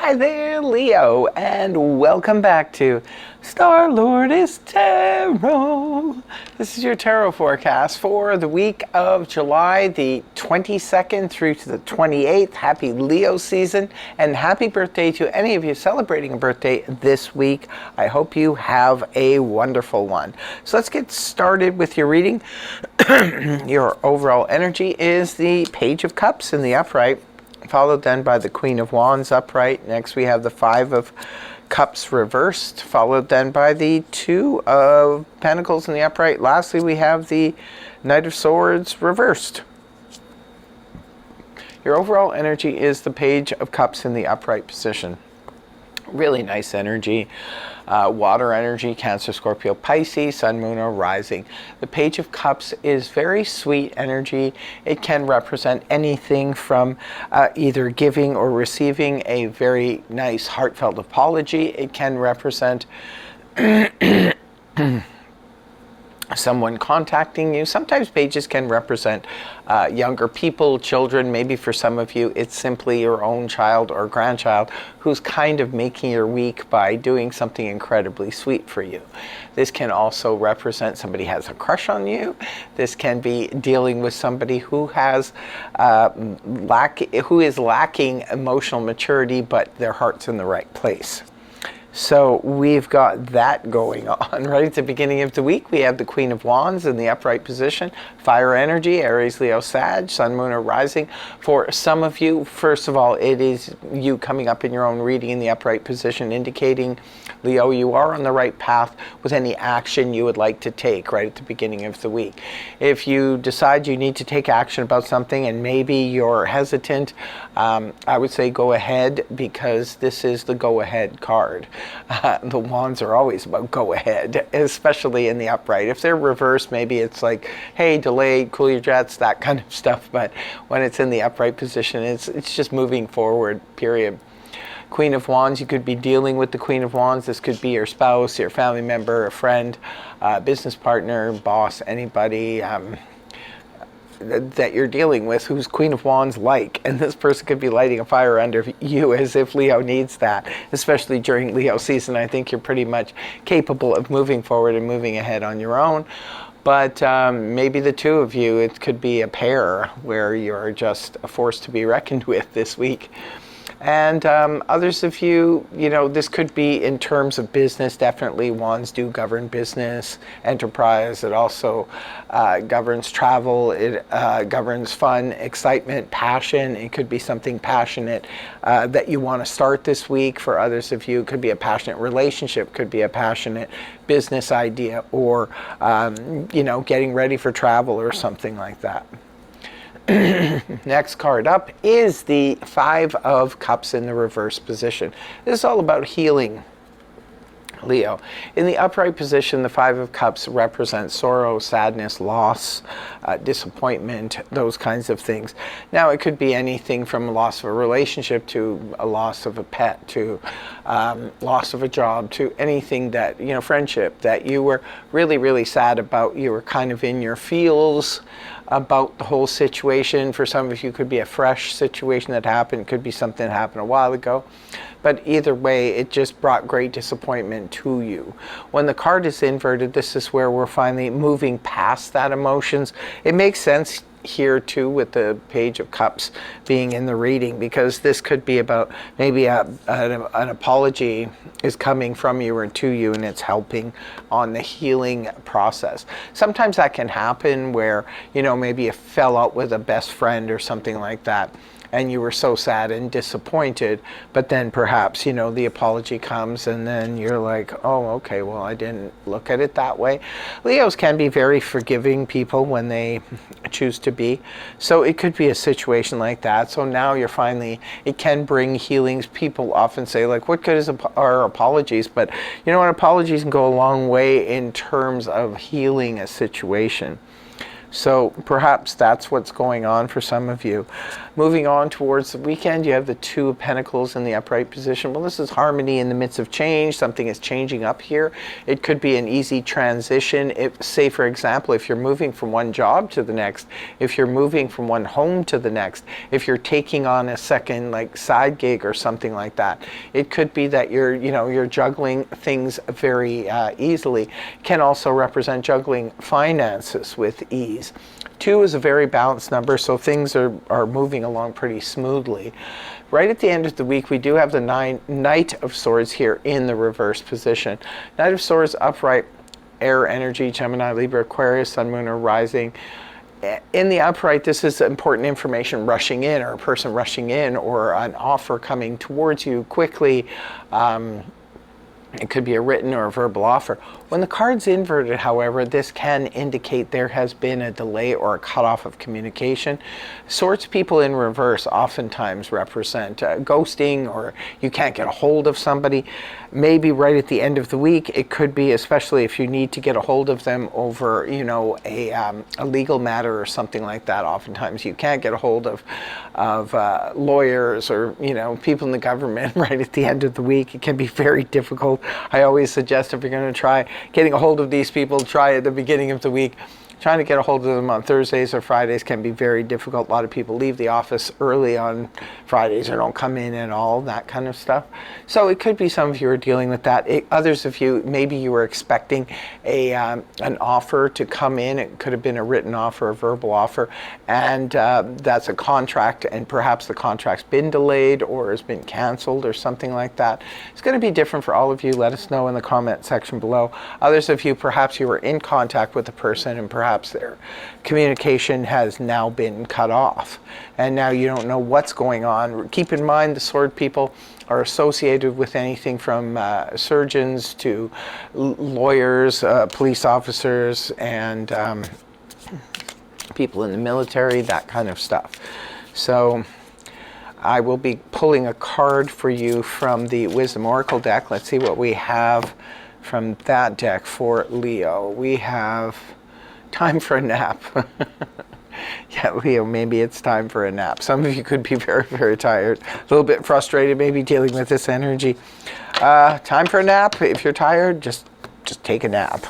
Hi there, Leo, and welcome back to Star-Lord is Tarot. This is your tarot forecast for the week of July the 22nd through to the 28th. Happy Leo season, and happy birthday to any of you celebrating a birthday this week. I hope you have a wonderful one. So let's get started with your reading. Your overall energy is the Page of Cups in the upright, followed then by the Queen of Wands upright. Next we have the Five of Cups reversed, followed then by the Two of Pentacles in the upright. Lastly, we have the Knight of Swords reversed. Your overall energy is the Page of Cups in the upright position. Really nice energy. Water energy, Cancer, Scorpio, Pisces, Sun, Moon, or Rising. The Page of Cups is very sweet energy. It can represent anything from either giving or receiving a very nice heartfelt apology. It can represent someone contacting you. Sometimes pages can represent younger people, children. Maybe for some of you it's simply your own child or grandchild who's kind of making your week by doing something incredibly sweet for you. This can also represent somebody has a crush on you. This can be dealing with somebody who has who is lacking emotional maturity, but their heart's in the right place. So we've got that going on. Right at the beginning of the week, we have the Queen of Wands in the upright position. Fire energy, Aries, Leo, Sag, Sun, Moon, or Rising. For some of you, first of all, it is you coming up in your own reading in the upright position, indicating, Leo, you are on the right path with any action you would like to take right at the beginning of the week. If you decide you need to take action about something and maybe you're hesitant, I would say go ahead, because this is the go ahead card. The wands are always about go ahead, especially in the upright. If they're reversed, maybe it's like, hey, delayed, cool your jets, that kind of stuff. But when it's in the upright position, it's just moving forward, period. Queen of Wands, you could be dealing with the Queen of Wands. This could be your spouse, your family member, a friend, business partner, boss, anybody that you're dealing with who's Queen of Wands like, and this person could be lighting a fire under you as if Leo needs that, especially during Leo season. I think you're pretty much capable of moving forward and moving ahead on your own. But maybe the two of you, it could be a pair where you're just a force to be reckoned with this week. And others of you, this could be in terms of business. Definitely wands do govern business, enterprise. It also governs travel. It governs fun, excitement, passion. It could be something passionate that you want to start this week. For others of you, it could be a passionate relationship, could be a passionate business idea, or, getting ready for travel or something like that. Next card up is the Five of Cups in the reverse position. This is all about healing, Leo. In the upright position, the Five of Cups represents sorrow, sadness, loss, disappointment, those kinds of things. Now, it could be anything from a loss of a relationship to a loss of a pet to loss of a job to anything that, friendship that you were really, really sad about. You were kind of in your feels about the whole situation. For some of you, it could be a fresh situation that happened. It could be something that happened a while ago. But either way, it just brought great disappointment to you. When the card is inverted, this is where we're finally moving past that emotions. It makes sense here too with the Page of Cups being in the reading, because this could be about maybe an apology is coming from you or to you, and it's helping on the healing process. Sometimes that can happen where, maybe you fell out with a best friend or something like that, and you were so sad and disappointed, but then perhaps, the apology comes and then you're like, oh, okay, well, I didn't look at it that way. Leos can be very forgiving people when they choose to be. So it could be a situation like that. So now you're finally, it can bring healings. People often say, like, what good are apologies? But you know what? Apologies can go a long way in terms of healing a situation. So perhaps that's what's going on for some of you. Moving on towards the weekend, you have the Two of Pentacles in the upright position. Well, this is harmony in the midst of change. Something is changing up here. It could be an easy transition. Say, for example, if you're moving from one job to the next, if you're moving from one home to the next, if you're taking on a second like side gig or something like that, it could be that you're juggling things very easily. Can also represent juggling finances with ease. 2 is a very balanced number, so things are moving along pretty smoothly. Right at the end of the week, we do have the Knight of Swords here in the reverse position. Knight of Swords upright, air energy, Gemini, Libra, Aquarius, Sun, Moon, or Rising. In the upright, this is important information rushing in, or a person rushing in, or an offer coming towards you quickly. It could be a written or a verbal offer. When the card's inverted, however, this can indicate there has been a delay or a cutoff of communication. Swords people in reverse oftentimes represent ghosting, or you can't get a hold of somebody. Maybe right at the end of the week, it could be, especially if you need to get a hold of them over, a legal matter or something like that. Oftentimes you can't get a hold of lawyers or, people in the government right at the end of the week. It can be very difficult. I always suggest, if you're going to try getting a hold of these people, try at the beginning of the week. Trying to get a hold of them on Thursdays or Fridays can be very difficult. A lot of people leave the office early on Fridays or don't come in at all, that kind of stuff. So it could be some of you are dealing with that. Others of you, maybe you were expecting an offer to come in. It could have been a written offer, a verbal offer, and that's a contract, and perhaps the contract's been delayed or has been canceled or something like that. It's going to be different for all of you. Let us know in the comment section below. Others of you, perhaps you were in contact with the person and perhaps their communication has now been cut off, and now you don't know what's going on. Keep in mind, the sword people are associated with anything from surgeons to lawyers, police officers, and people in the military, that kind of stuff. So I will be pulling a card for you from the Wisdom Oracle deck. Let's see what we have from that deck for Leo. We have time for a nap. Yeah, Leo, maybe it's time for a nap. Some of you could be very, very tired, a little bit frustrated, maybe dealing with this energy. Time for a nap. If you're tired, just take a nap.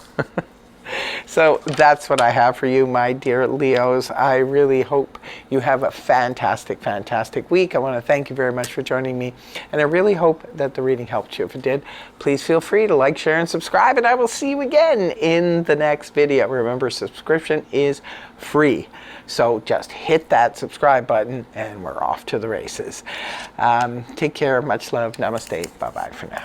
So that's what I have for you, my dear Leos. I really hope you have a fantastic, fantastic week. I want to thank you very much for joining me, and I really hope that the reading helped you. If it did, please feel free to like, share, and subscribe, and I will see you again in the next video. Remember, subscription is free. So just hit that subscribe button, and we're off to the races. Take care. Much love. Namaste. Bye-bye for now.